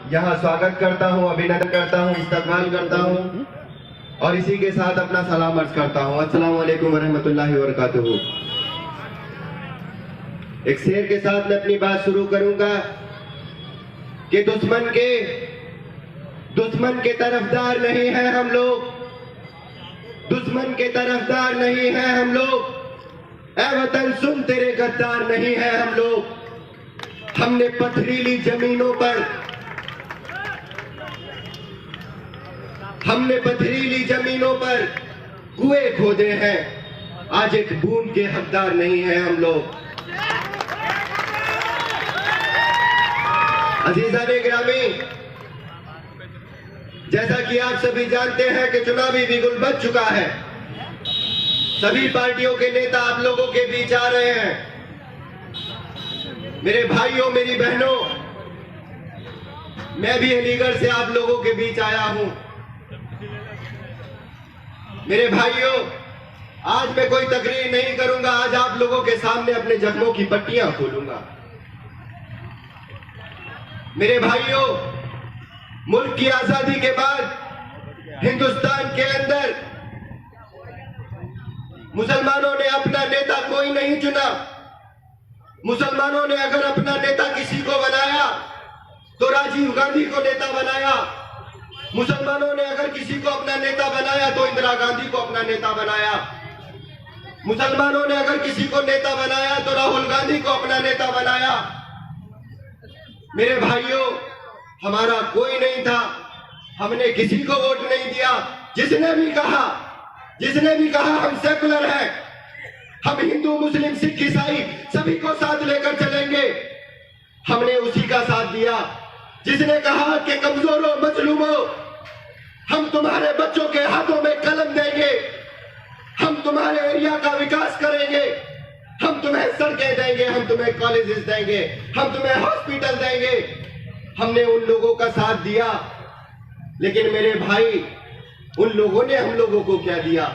यहाँ स्वागत करता हूँ, अभिनंदन करता हूँ, इस्तकबाल करता हूँ और इसी के साथ अपना सलाम अर्ज करता हूँ। अस्सलाम वालेकुम वरहमतुल्लाहि वबरकातुहू। एक शेर के साथ मैं अपनी बात शुरू करूंगा कि दुश्मन के तरफदार नहीं है हम लोग, दुश्मन के तरफदार नहीं है हम लोग। ऐ वतन सुन तेरे गद्दार नहीं है हम लोग। हमने पथरीली जमीनों पर कुएं खोदे हैं, आज एक बूंद के हकदार नहीं है हम लोग। अजीज़ाने गिरामी, जैसा कि आप सभी जानते हैं कि चुनावी बिगुल बज चुका है। सभी पार्टियों के नेता आप लोगों के बीच आ रहे हैं। मेरे भाइयों, मेरी बहनों, मैं भी अलीगढ़ से आप लोगों के बीच आया हूं। मेरे भाइयों, आज मैं कोई तकरीर नहीं करूंगा, आज आप लोगों के सामने अपने जख्मों की पट्टियां खोलूंगा। मेरे भाइयों, मुल्क की आजादी के बाद हिंदुस्तान के अंदर मुसलमानों ने अपना नेता कोई नहीं चुना। मुसलमानों ने अगर अपना नेता किसी को बनाया तो राजीव गांधी को नेता बनाया। मुसलमानों ने अगर किसी को अपना नेता बनाया तो इंदिरा गांधी को अपना नेता बनाया। मुसलमानों ने अगर किसी को नेता बनाया तो राहुल गांधी को अपना नेता बनाया। मेरे भाइयों, हमारा कोई नहीं था, हमने किसी को वोट नहीं दिया। जिसने भी कहा हम सेकुलर हैं, हम हिंदू मुस्लिम सिख ईसाई सभी को साथ लेकर चलेंगे, हमने उसी का साथ दिया। जिसने कहा कि कमजोरों मजलूमों, हम तुम्हारे बच्चों के हाथों में कलम देंगे, हम तुम्हारे एरिया का विकास करेंगे, हम तुम्हें सड़कें देंगे, हम तुम्हें कॉलेजेस देंगे, हम तुम्हें हॉस्पिटल देंगे, हमने उन लोगों का साथ दिया। लेकिन मेरे भाई, उन लोगों ने हम लोगों को क्या दिया?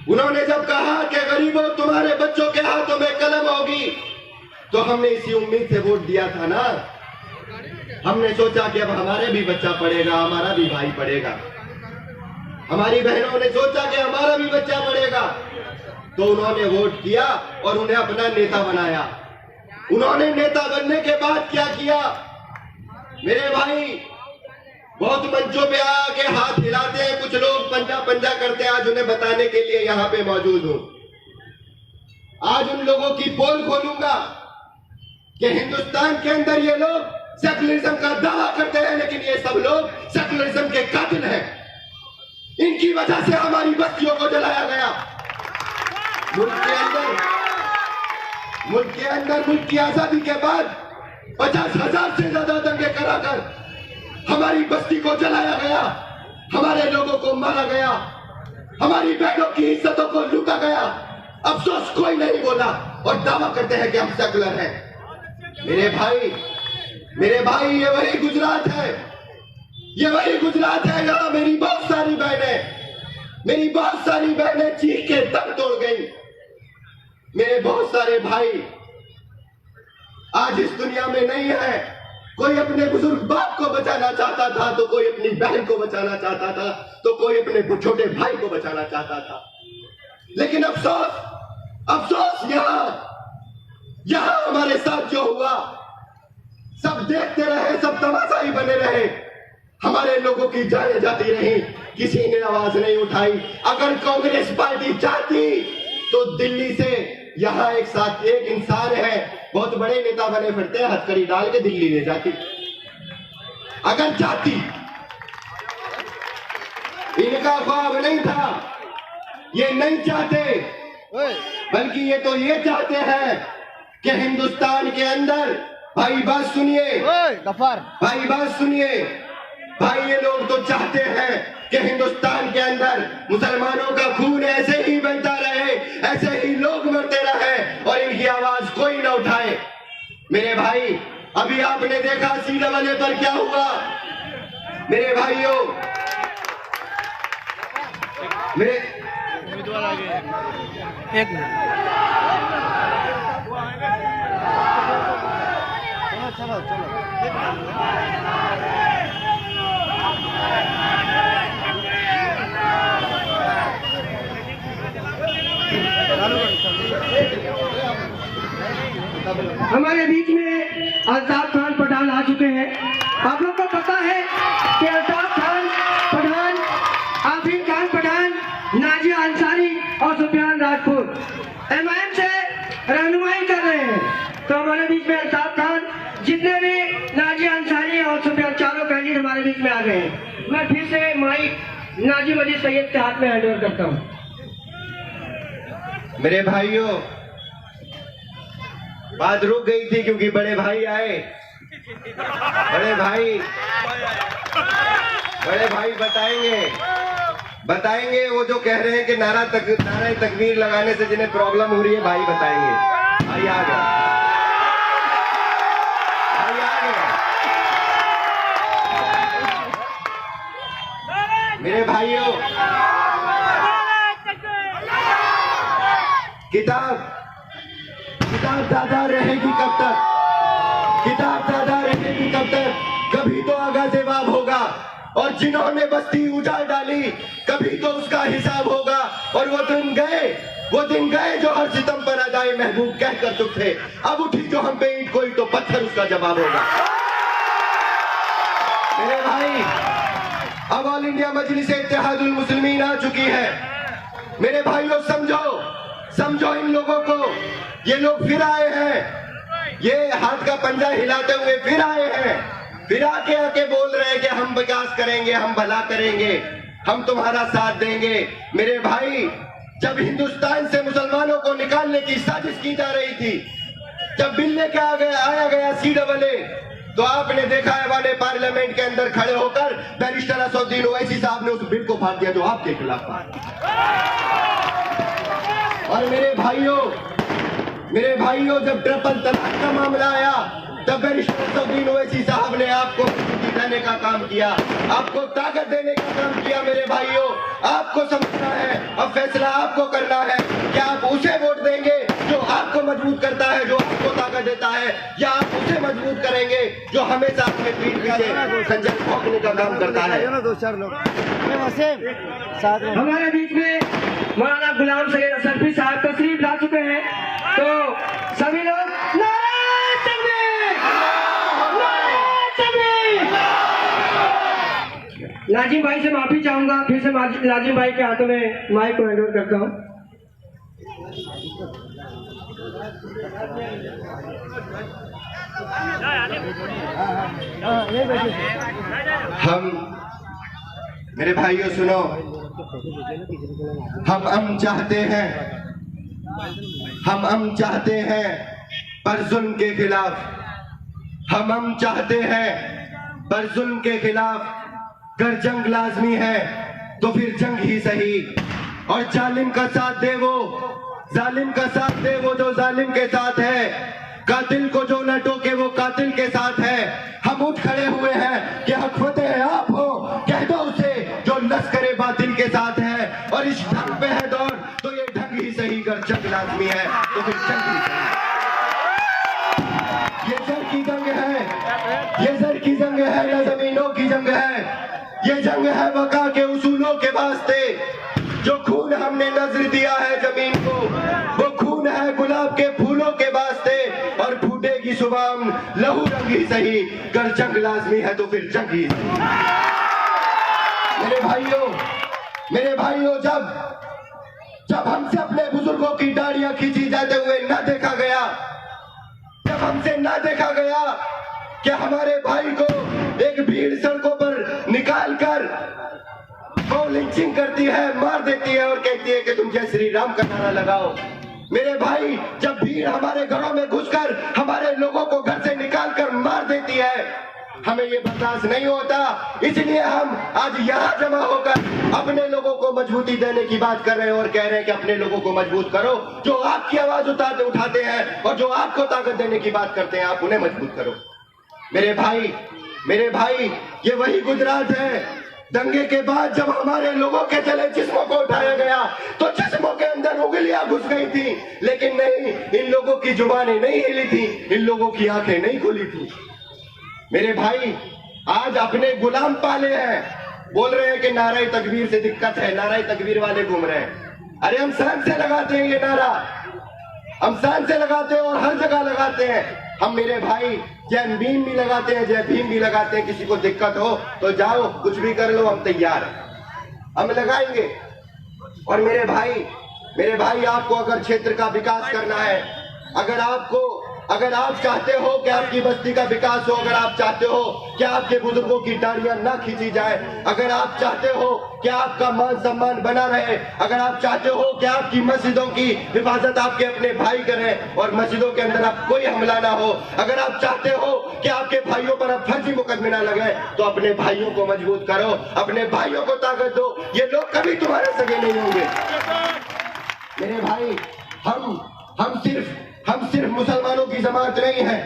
उन्होंने जब कहा कि गरीबों तुम्हारे बच्चों के हाथों में कलम होगी, तो हमने इसी उम्मीद से वोट दिया था ना। हमने सोचा कि अब हमारे भी बच्चा पढ़ेगा, हमारा भी भाई पढ़ेगा। हमारी बहनों ने सोचा कि हमारा भी बच्चा पढ़ेगा, तो उन्होंने वोट किया और उन्हें अपना नेता बनाया। उन्होंने नेता बनने के बाद क्या किया? मेरे भाई, बहुत मंचों पे आके हाथ हिलाते हैं कुछ लोग, पंजा पंजा करते हैं। आज उन्हें बताने के लिए यहाँ पे मौजूद हूं। आज उन लोगों की पोल खोलूंगा कि हिंदुस्तान के अंदर ये लोग सेकुलरिज्म का दावा करते हैं, लेकिन ये सब लोग सेकुलरिज्म के कातिल हैं। इनकी वजह से हमारी बस्तियों को जलाया गया। मुल्क की आजादी के बाद 50,000 से ज्यादा दंगे कराकर हमारी बस्ती को जलाया गया, हमारे लोगों को मारा गया, हमारी बहनों की इज्जतों को लूटा गया। अफसोस कोई नहीं बोला और दावा करते हैं कि हम सेकुलर हैं। मेरे भाई, ये वही गुजरात है, जहां मेरी बहुत सारी बहनें चीख के दम तोड़ गई। मेरे बहुत सारे भाई आज इस दुनिया में नहीं है। कोई अपने बुजुर्ग बाप को बचाना चाहता था, तो कोई अपनी बहन को बचाना चाहता था, तो कोई अपने छोटे भाई को बचाना चाहता था। लेकिन अफसोस यहां हमारे साथ जो हुआ, सब देखते रहे, सब तमाशा ही बने रहे। हमारे लोगों की जानें जाती रही, किसी ने आवाज नहीं उठाई। अगर कांग्रेस पार्टी चाहती तो दिल्ली से यहाँ एक इंसान है, बहुत बड़े नेता बने फिरते हैं, हथकड़ी डाल के दिल्ली ले जाती। अगर चाहती, इनका ख्वाब नहीं था, ये नहीं चाहते, बल्कि ये चाहते हैं कि हिंदुस्तान के अंदर, भाई बात सुनिए, भाई ये लोग तो चाहते हैं कि हिंदुस्तान के अंदर मुसलमानों का खून ऐसे ही बहता रहे, ऐसे ही लोग मरते रहे और इनकी आवाज कोई ना उठाए। मेरे भाई, अभी आपने देखा CAA पर क्या हुआ। मेरे भाइयों, मेरे उम्मीदवार आ गए, एक मिनट, चलो हमारे बीच में अल्ताफ खान पठान आ चुके हैं। आप लोग को पता है कि अल्ताफ खान पठान, आफरीन खान पठान, नाजिया अंसारी और सुफियान राजपूत MIM से रहनुमाई कर रहे हैं। तो हमारे बीच में अल्ताफ खान, जितने भी नाजिया अंसारी और सुफियान, चारों कैंडिडेट हमारे बीच में आ गए हैं। मैं फिर से माइक नाजिम अली सैयद के हाथ में हैंड ओवर करता हूँ। मेरे भाइयों, बात रुक गई थी क्योंकि बड़े भाई आए। बड़े भाई बताएंगे वो जो कह रहे हैं कि नारा तकबीर लगाने से जिन्हें प्रॉब्लम हो रही है, भाई बताएंगे। भाई आ गए। मेरे भाइयों, किताब ज़्यादा रहेगी कब तक? किताब ज़्यादा रहेगी कब तक? कभी तो आगा जवाब होगा, और जिन्होंने बस्ती उजाड़ डाली कभी तो उसका हिसाब होगा। और वो दिन गए जो हर सितम पर अदाए महबूब कह कर चुप थे। अब उठी जो हम पे ईंट, कोई तो पत्थर उसका जवाब होगा। मेरे भाई, अब ऑल इंडिया मजलिस इत्तेहादुल मुस्लिमीन आ चुकी है। मेरे भाइयों, समझो इन लोगों को। ये लोग फिर आए हैं, ये हाथ का पंजा हिलाते हुए फिर आए हैं, फिर आके बोल रहे हैं कि हम विकास करेंगे, हम भला करेंगे, हम तुम्हारा साथ देंगे। मेरे भाई, जब हिंदुस्तान से मुसलमानों को निकालने की साजिश की जा रही थी, जब बिल लेके आया गया CAA, तो आपने देखा है वाले पार्लियामेंट के अंदर खड़े होकर बैरिस्टर असदुद्दीन ओवैसी साहब ने उस बिल को फाड़ दिया जो आपके खिलाफ था। और मेरे भाइयों, जब ट्रिपल तलाक का मामला आया, तब बैरिस्टर असदुद्दीन ओवैसी साहब ने आपको देने का काम किया, आपको ताकत देने का काम किया। मेरे भाइयों, आपको समझना है, अब फैसला आपको करना है कि आप उसे वोट देंगे जो आपको मजबूत करता है, जो आपको ताकत देता है, या आप उसे मजबूत करेंगे जो हमेशा अपने पीठ पीछे खंजर ठोकने का काम करता है। दो चार लोग हमारे बीच में मौलाना गुलाम सैयद असरफी साहब तशरीफ ला चुके हैं। तो सभी लोग नारे तकबीर, नारे तकबीर। नाजिम भाई से माफी चाहूंगा, फिर से नाजिम भाई के हाथों में माइक को हैंड ओवर करता हूँ। मेरे भाइयों सुनो, हम अमन चाहते हैं पर जुल्म के खिलाफ। हम अमन चाहते हैं पर जुल्म के खिलाफ। अगर जंग लाजमी है तो फिर जंग ही सही, और जालिम का साथ दे वो जो जालिम के साथ है। कातिल को जो न टोके वो कातिल के साथ है। हम उठ खड़े हुए हैं कि हक फतेह आप हो, कह दो उसे जो लश्करे बातिल के साथ है। और इस ढंग पे है दौड़ तो ये ढंग ही सही, अगर जंग लाजमी है तो फिर जंग ही सही। ये जंग की जंग है, ये जर की जंग है, न जमीनों की जंग है। ये जंग है वका के उसूलों के वास्ते। जो खून हमने नजर दिया है जमीन को, वो खून है गुलाब के फूलों के वास्ते। और फूटेगी सुबह लहू रंग ही सही, अगर जंग लाजमी है तो फिर जंग ही सही। मेरे भाइयों, जब हमसे अपने बुजुर्गों की दाढ़ियां खींची जाते हुए न देखा गया, जब हमसे न देखा गया कि हमारे भाई को एक भीड़ सड़कों पर निकाल कर वो लिंचिंग करती है, मार देती है और कहती है कि तुम जय श्री राम का नारा लगाओ। मेरे भाई, जब भीड़ हमारे घरों में घुसकर हमारे लोगों को घर से निकाल कर मार देती है, हमें ये बर्दाश्त नहीं होता। इसलिए हम आज यहाँ जमा होकर अपने लोगों को मजबूती देने की बात कर रहे हैं और कह रहे हैं कि अपने लोगों को मजबूत करो। जो आपकी आवाज उठाते हैं और जो आपको ताकत देने की बात करते हैं, आप उन्हें मजबूत करो। मेरे भाई, ये वही गुजरात है। दंगे के बाद जब हमारे लोगों के जले जिस्मों को उठाया गया तो जिस्मों के अंदर उंगलियां घुस गई थी, लेकिन नहीं, इन लोगों की जुबानें नहीं हिली थी, इन लोगों की आंखें नहीं खुली थी। मेरे भाई, आज अपने गुलाम पाले हैं, बोल रहे हैं कि नारे तकबीर से दिक्कत है, नारे तकबीर वाले घूम रहे हैं। अरे हम शान से लगाते हैं ये नारा, हम शान से लगाते हैं और हर जगह लगाते हैं। हम मेरे भाई जय भीम भी लगाते हैं, जय भीम भी लगाते हैं। किसी को दिक्कत हो तो जाओ, कुछ भी कर लो, हम तैयार हैं, हम लगाएंगे। और मेरे भाई आपको अगर क्षेत्र का विकास करना है, अगर आप चाहते हो कि आपकी बस्ती का विकास हो, अगर आप चाहते हो कि आपके बुजुर्गों की डांडियां ना खींची जाए, अगर आप चाहते हो कि आपका मान सम्मान बना रहे, अगर आप चाहते हो कि आपकी मस्जिदों की हिफाजत आपके अपने भाई करें और मस्जिदों के अंदर आप कोई हमला ना हो, अगर आप चाहते हो कि आपके भाइयों पर अब फर्जी मुकदमे ना लगे, तो अपने भाइयों को मजबूत करो, अपने भाइयों को ताकत दो। ये लोग कभी तुम्हारे सगे नहीं होंगे। मेरे भाई, हम सिर्फ मुसलमानों की जमात नहीं है,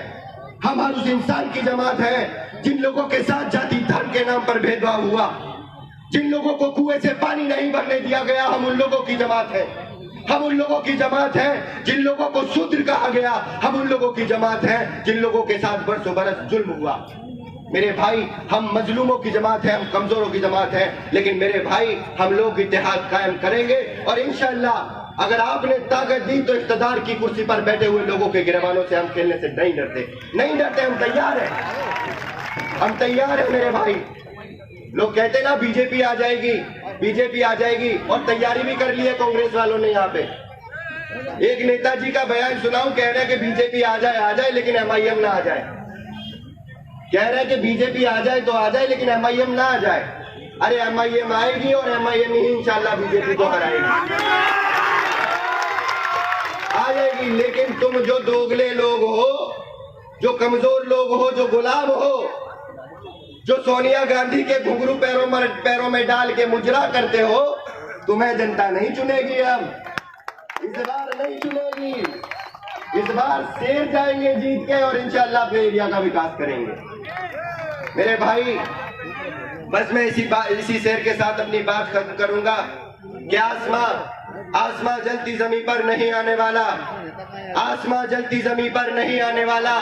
हम हर उस इंसान की जमात है जिन लोगों के साथ जाति धर्म के नाम पर भेदभाव हुआ, जिन लोगों को कुएं से पानी नहीं भरने दिया गया, हम उन लोगों की जमात है। हम उन लोगों की जमात है जिन लोगों को शूद्र कहा गया, हम उन लोगों की जमात है जिन लोगों के साथ बरसों बरस जुल्म हुआ। मेरे भाई, हम मजलूमों की जमात है, हम कमजोरों की जमात है, लेकिन मेरे भाई हम लोग इत्तेहाद कायम करेंगे। और इंशाअल्लाह अगर आपने ताकत दी तो इख्तिदार की कुर्सी पर बैठे हुए लोगों के गिरबानों से हम खेलने से नहीं डरते, हम तैयार हैं मेरे भाई। लोग कहते ना बीजेपी आ जाएगी, और तैयारी भी कर ली है कांग्रेस वालों ने। यहाँ पे एक नेताजी का बयान सुनाऊं, कह रहे हैं कि बीजेपी आ जाए लेकिन MIM ना आ जाए। कह रहे हैं कि बीजेपी आ जाए तो आ जाए लेकिन MIM ना आ जाए। अरे MIM आएगी और MIM ही इंशाल्लाह बीजेपी को हराएगी, आ जाएगी। लेकिन तुम जो दोगले लोग हो, जो कमजोर लोग हो, जो गुलाम हो, जो सोनिया गांधी के घुंघरू पैरों में डाल के मुजरा करते हो, तुम्हें जनता नहीं चुनेगी। अब इस बार नहीं चुनेगी, इस बार शेर जाएंगे जीत के और इंशाल्लाह अपने एरिया का विकास करेंगे। मेरे भाई, बस मैं इसी शेर के साथ अपनी बात खत्म करूंगा कि आसमां जलती जमीन पर नहीं आने वाला, आसमां जलती जमीन पर नहीं आने वाला,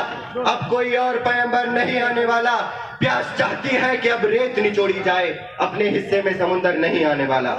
अब कोई और पैगंबर नहीं आने वाला। प्यास चाहती है कि अब रेत निचोड़ी जाए, अपने हिस्से में समुंदर नहीं आने वाला।